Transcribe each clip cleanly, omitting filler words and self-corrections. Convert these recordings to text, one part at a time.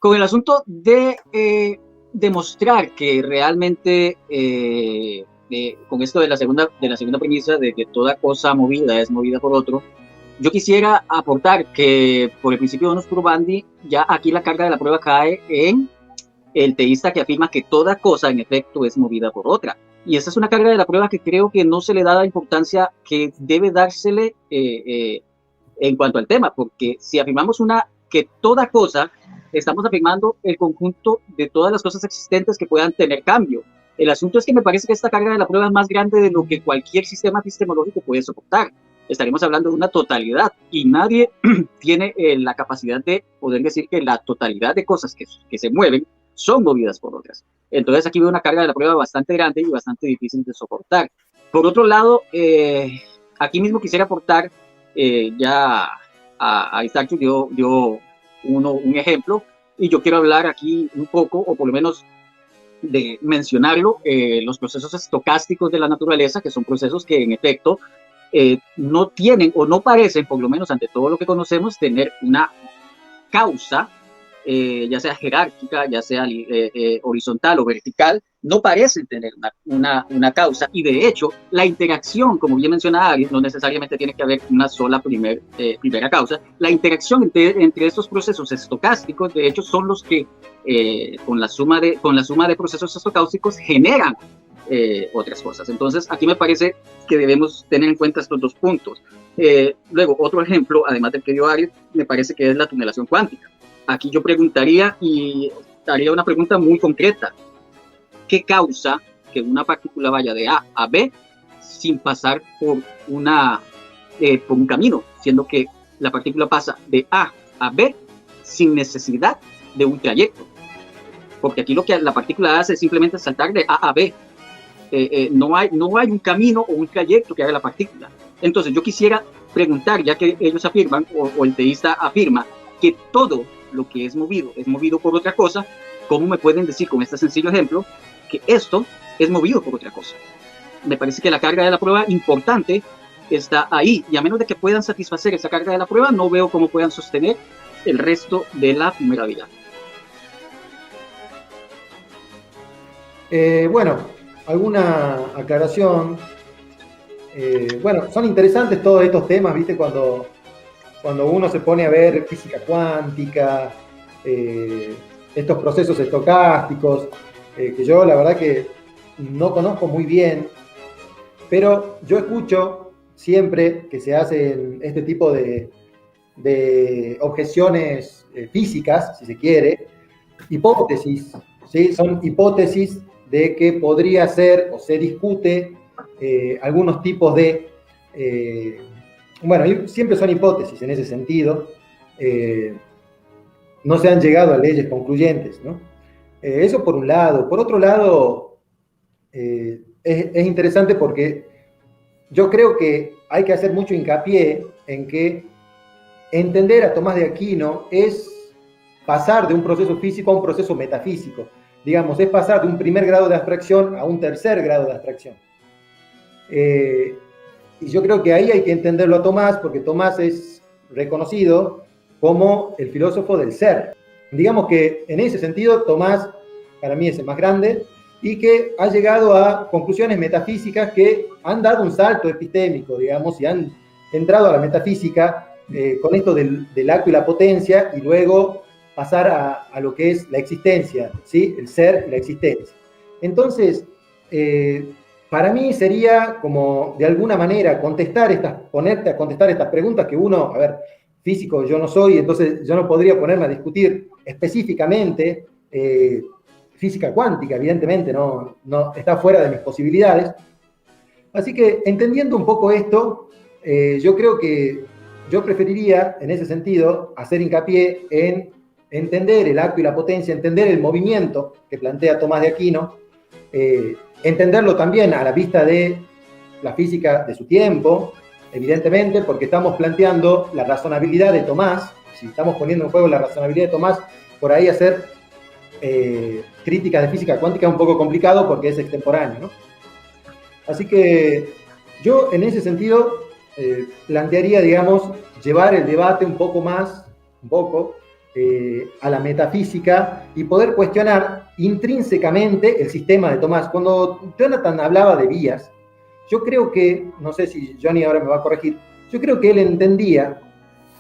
con el asunto de demostrar que realmente, con esto de la segunda premisa de que toda cosa movida es movida por otro, yo quisiera aportar que por el principio de Onus Probandi, ya aquí la carga de la prueba cae en el teísta que afirma que toda cosa en efecto es movida por otra. Y esa es una carga de la prueba que creo que no se le da la importancia que debe dársele en cuanto al tema, porque si afirmamos que toda cosa, estamos afirmando el conjunto de todas las cosas existentes que puedan tener cambio. El asunto es que me parece que esta carga de la prueba es más grande de lo que cualquier sistema epistemológico puede soportar. Estaremos hablando de una totalidad y nadie tiene la capacidad de poder decir que la totalidad de cosas que se mueven son movidas por otras. Entonces aquí veo una carga de la prueba bastante grande y bastante difícil de soportar. Por otro lado, aquí mismo quisiera aportar, ya a Isaac dio un ejemplo, y yo quiero hablar aquí un poco, o por lo menos de mencionarlo, los procesos estocásticos de la naturaleza, que son procesos que en efecto no tienen o no parecen, por lo menos ante todo lo que conocemos, tener una causa, ya sea jerárquica, ya sea horizontal o vertical, no parecen tener una causa, y de hecho la interacción, como bien mencionaba Ari, no necesariamente tiene que haber una sola primera causa. La interacción entre estos procesos estocásticos, de hecho, son los que con la suma de procesos estocásticos generan otras cosas. Entonces aquí me parece que debemos tener en cuenta estos dos puntos. Luego, otro ejemplo, además del que dio Ari, me parece que es la tunelación cuántica. Aquí yo preguntaría, y haría una pregunta muy concreta: ¿qué causa que una partícula vaya de A a B sin pasar por un camino, siendo que la partícula pasa de A a B sin necesidad de un trayecto? Porque aquí lo que la partícula hace es simplemente saltar de A a B. No hay un camino o un trayecto que haga la partícula. Entonces yo quisiera preguntar, ya que ellos afirman, o el teísta afirma, que todo lo que es movido por otra cosa, ¿cómo me pueden decir con este sencillo ejemplo que esto es movido por otra cosa? Me parece que la carga de la prueba importante está ahí, y a menos de que puedan satisfacer esa carga de la prueba, no veo cómo puedan sostener el resto de la primera vía. Bueno, alguna aclaración. Bueno, son interesantes todos estos temas, ¿viste? Cuando uno se pone a ver física cuántica, estos procesos estocásticos, que yo la verdad que no conozco muy bien, pero yo escucho siempre que se hacen este tipo de objeciones físicas, si se quiere, hipótesis, ¿sí? Son hipótesis de que podría ser o se discute algunos tipos de... bueno, siempre son hipótesis en ese sentido. No se han llegado a leyes concluyentes, ¿no? Eso por un lado. Por otro lado, es interesante porque yo creo que hay que hacer mucho hincapié en que entender a Tomás de Aquino es pasar de un proceso físico a un proceso metafísico. Digamos, es pasar de un primer grado de abstracción a un tercer grado de abstracción. Y yo creo que ahí hay que entenderlo a Tomás, porque Tomás es reconocido como el filósofo del ser. Digamos que en ese sentido Tomás para mí es el más grande, y que ha llegado a conclusiones metafísicas que han dado un salto epistémico, digamos, y han entrado a la metafísica con esto del acto y la potencia, y luego pasar a lo que es la existencia, ¿sí? El ser y la existencia. Entonces, para mí sería como, de alguna manera, ponerte a contestar estas preguntas que uno, a ver, físico yo no soy, entonces yo no podría ponerme a discutir específicamente física cuántica, evidentemente, no está fuera de mis posibilidades. Así que, entendiendo un poco esto, yo creo que yo preferiría, en ese sentido, hacer hincapié en entender el acto y la potencia, entender el movimiento que plantea Tomás de Aquino, entenderlo también a la vista de la física de su tiempo, evidentemente, porque estamos planteando la razonabilidad de Tomás. Si estamos poniendo en juego la razonabilidad de Tomás, por ahí hacer críticas de física cuántica es un poco complicado porque es extemporáneo, ¿no? Así que yo, en ese sentido, plantearía, digamos, llevar el debate un poco a la metafísica y poder cuestionar intrínsecamente el sistema de Tomás. Cuando Jonathan hablaba de vías, yo creo que, no sé si Johnny ahora me va a corregir, yo creo que él entendía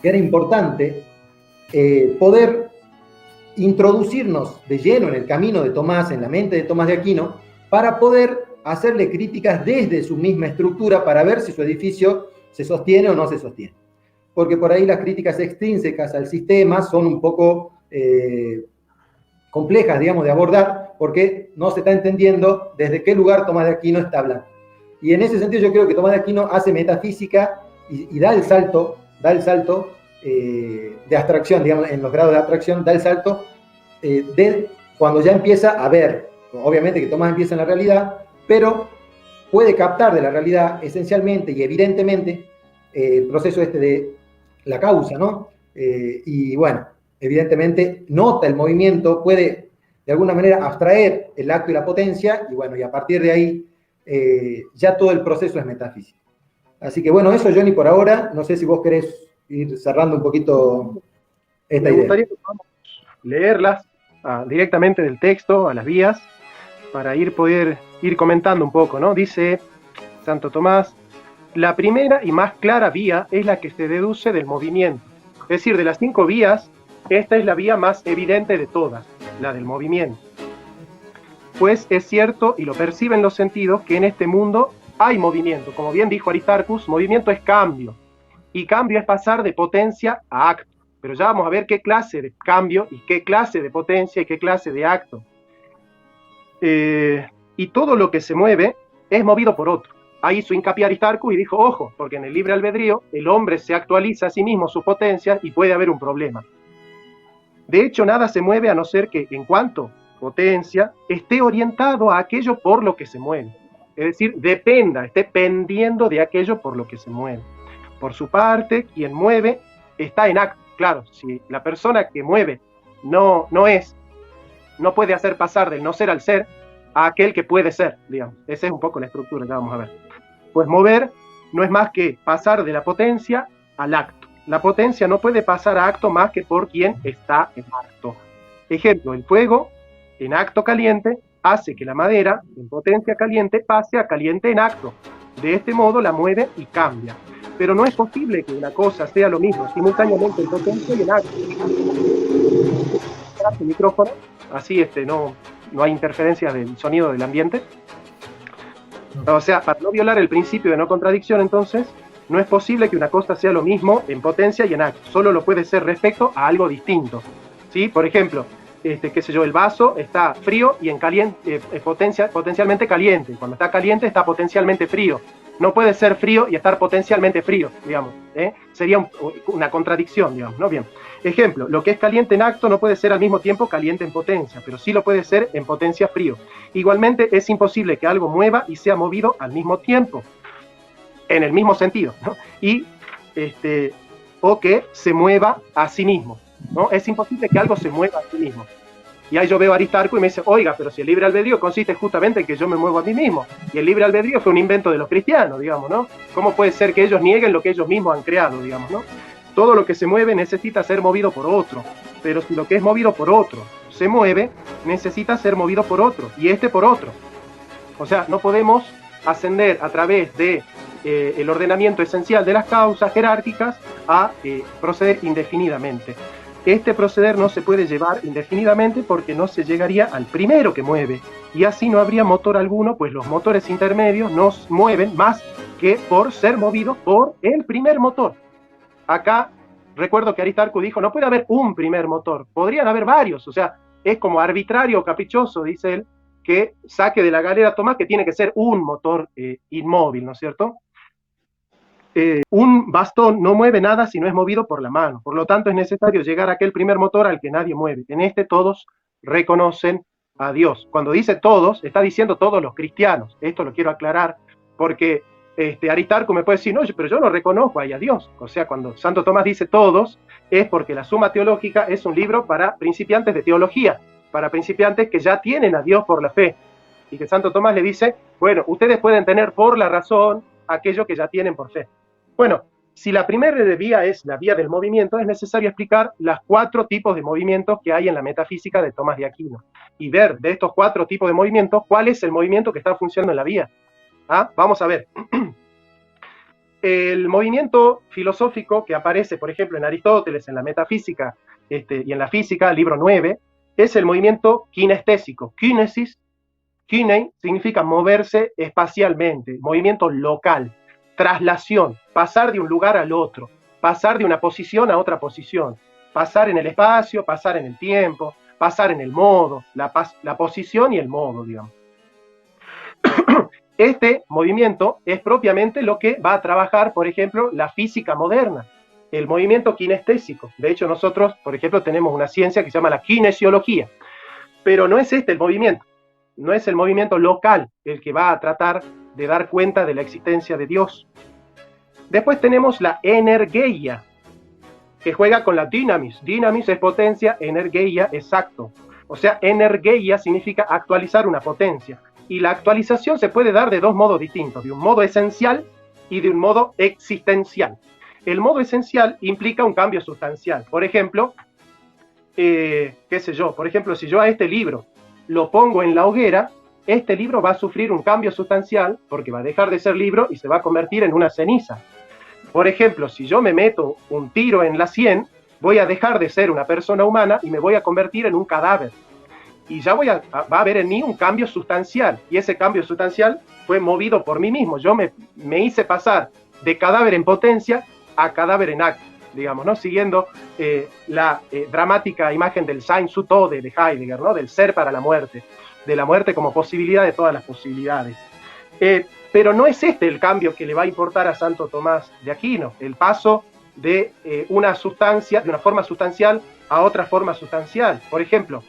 que era importante poder introducirnos de lleno en el camino de Tomás, en la mente de Tomás de Aquino, para poder hacerle críticas desde su misma estructura para ver si su edificio se sostiene o no se sostiene. Porque por ahí las críticas extrínsecas al sistema son un poco complejas, digamos, de abordar, porque no se está entendiendo desde qué lugar Tomás de Aquino está hablando. Y en ese sentido yo creo que Tomás de Aquino hace metafísica y da el salto de abstracción, digamos, en los grados de abstracción, da el salto de cuando ya empieza a ver, obviamente que Tomás empieza en la realidad, pero puede captar de la realidad esencialmente y evidentemente el proceso de la causa, ¿no? Y bueno, evidentemente nota el movimiento, puede de alguna manera abstraer el acto y la potencia, y bueno, y a partir de ahí ya todo el proceso es metafísico. Así que bueno, eso, Johnny, por ahora. No sé si vos querés ir cerrando un poquito esta idea. Me gustaría que podamos leerlas directamente del texto, a las vías, para poder ir comentando un poco, ¿no? Dice Santo Tomás: la primera y más clara vía es la que se deduce del movimiento. Es decir, de las 5 vías, esta es la vía más evidente de todas, la del movimiento. Pues es cierto, y lo perciben los sentidos, que en este mundo hay movimiento. Como bien dijo Aristarchus, movimiento es cambio. Y cambio es pasar de potencia a acto. Pero ya vamos a ver qué clase de cambio, y qué clase de potencia, y qué clase de acto. Y todo lo que se mueve es movido por otro. Ahí hizo hincapié Aristarchus y dijo, ojo, porque en el libre albedrío el hombre se actualiza a sí mismo sus potencias y puede haber un problema. De hecho, nada se mueve a no ser que, en cuanto potencia, esté orientado a aquello por lo que se mueve. Es decir, esté pendiendo de aquello por lo que se mueve. Por su parte, quien mueve está en acto. Claro, si la persona que mueve no puede hacer pasar del no ser al ser a aquel que puede ser, digamos. Esa es un poco la estructura que vamos a ver. Pues mover no es más que pasar de la potencia al acto. La potencia no puede pasar a acto más que por quien está en acto. Ejemplo, el fuego en acto caliente hace que la madera en potencia caliente pase a caliente en acto. De este modo la mueve y cambia. Pero no es posible que una cosa sea lo mismo simultáneamente en potencia y en acto. El micrófono, así no hay interferencias del sonido del ambiente. O sea, para no violar el principio de no contradicción, entonces, no es posible que una cosa sea lo mismo en potencia y en acto. Solo lo puede ser respecto a algo distinto. ¿Sí? Por ejemplo, qué sé yo, el vaso está frío y en caliente, potencialmente caliente. Cuando está caliente está potencialmente frío. No puede ser frío y estar potencialmente frío, digamos. Sería una contradicción, digamos, ¿no? Bien. Ejemplo, lo que es caliente en acto no puede ser al mismo tiempo caliente en potencia, pero sí lo puede ser en potencia frío. Igualmente, es imposible que algo mueva y sea movido al mismo tiempo, en el mismo sentido, ¿no? O que se mueva a sí mismo, ¿no? Es imposible que algo se mueva a sí mismo. Y ahí yo veo a Aristarco y me dice, oiga, pero si el libre albedrío consiste justamente en que yo me muevo a mí mismo, y el libre albedrío fue un invento de los cristianos, digamos, ¿no? ¿Cómo puede ser que ellos nieguen lo que ellos mismos han creado, digamos, ¿no? Todo lo que se mueve necesita ser movido por otro, pero si lo que es movido por otro se mueve, necesita ser movido por otro, y por otro. O sea, no podemos ascender a través de el ordenamiento esencial de las causas jerárquicas a proceder indefinidamente. Este proceder no se puede llevar indefinidamente porque no se llegaría al primero que mueve, y así no habría motor alguno, pues los motores intermedios no mueven más que por ser movidos por el primer motor. Acá recuerdo que Aristarco dijo, no puede haber un primer motor, podrían haber varios, o sea, es como arbitrario o caprichoso, dice él, que saque de la galera a Tomás que tiene que ser un motor inmóvil, ¿no es cierto? Un bastón no mueve nada si no es movido por la mano, por lo tanto es necesario llegar a aquel primer motor al que nadie mueve. En todos reconocen a Dios. Cuando dice todos, está diciendo todos los cristianos. Esto lo quiero aclarar porque Aristarco me puede decir, no, pero yo no reconozco ahí a Dios. O sea, cuando Santo Tomás dice todos, es porque la Suma Teológica es un libro para principiantes de teología, para principiantes que ya tienen a Dios por la fe. Y que Santo Tomás le dice, bueno, ustedes pueden tener por la razón aquello que ya tienen por fe. Bueno, Si la primera vía es la vía del movimiento, es necesario explicar los 4 tipos de movimientos que hay en la metafísica de Tomás de Aquino y ver de estos 4 tipos de movimientos cuál es el movimiento que está funcionando en la vía. ¿Ah? Vamos a ver. El movimiento filosófico que aparece, por ejemplo, en Aristóteles, en la metafísica y en la física, libro 9, es el movimiento kinestésico. Kinesis, kinei, significa moverse espacialmente, movimiento local, traslación, pasar de un lugar al otro, pasar de una posición a otra posición, pasar en el espacio, pasar en el tiempo, pasar en el modo, la posición y el modo, digamos. Este movimiento es propiamente lo que va a trabajar, por ejemplo, la física moderna, el movimiento kinestésico. De hecho, nosotros, por ejemplo, tenemos una ciencia que se llama la kinesiología, pero no es este el movimiento, no es el movimiento local el que va a tratar de dar cuenta de la existencia de Dios. Después tenemos la energía, que juega con la dynamis. Dynamis es potencia, energía exacto. O sea, energía significa actualizar una potencia. Y la actualización se puede dar de 2 modos distintos, de un modo esencial y de un modo existencial. El modo esencial implica un cambio sustancial. Por ejemplo, qué sé yo, por ejemplo, si yo a este libro lo pongo en la hoguera, este libro va a sufrir un cambio sustancial porque va a dejar de ser libro y se va a convertir en una ceniza. Por ejemplo, si yo me meto un tiro en la sien, voy a dejar de ser una persona humana y me voy a convertir en un cadáver. Y ya va a haber en mí un cambio sustancial, y ese cambio sustancial fue movido por mí mismo. Yo me hice pasar de cadáver en potencia a cadáver en acto, digamos, ¿no? Siguiendo la dramática imagen del Sein zu Tode de Heidegger, ¿no? Del ser para la muerte, de la muerte como posibilidad de todas las posibilidades. Pero no es este el cambio que le va a importar a Santo Tomás de Aquino, el paso de una sustancia, de una forma sustancial a otra forma sustancial. Por ejemplo,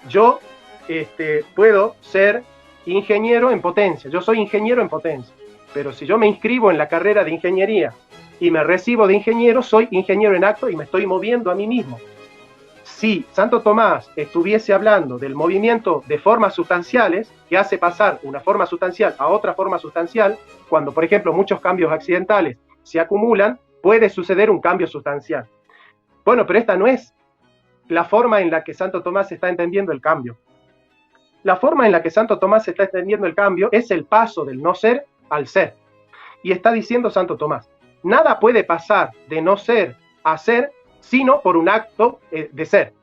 yo puedo ser ingeniero en potencia, yo soy ingeniero en potencia, pero si yo me inscribo en la carrera de ingeniería y me recibo de ingeniero, soy ingeniero en acto y me estoy moviendo a mí mismo. Si Santo Tomás estuviese hablando del movimiento de formas sustanciales, que hace pasar una forma sustancial a otra forma sustancial, cuando, por ejemplo, muchos cambios accidentales se acumulan, puede suceder un cambio sustancial. Bueno, pero esta no es la forma en la que Santo Tomás está entendiendo el cambio. La forma en la que Santo Tomás está entendiendo el cambio es el paso del no ser al ser. Y está diciendo Santo Tomás, nada puede pasar de no ser a ser, sino por un acto de ser.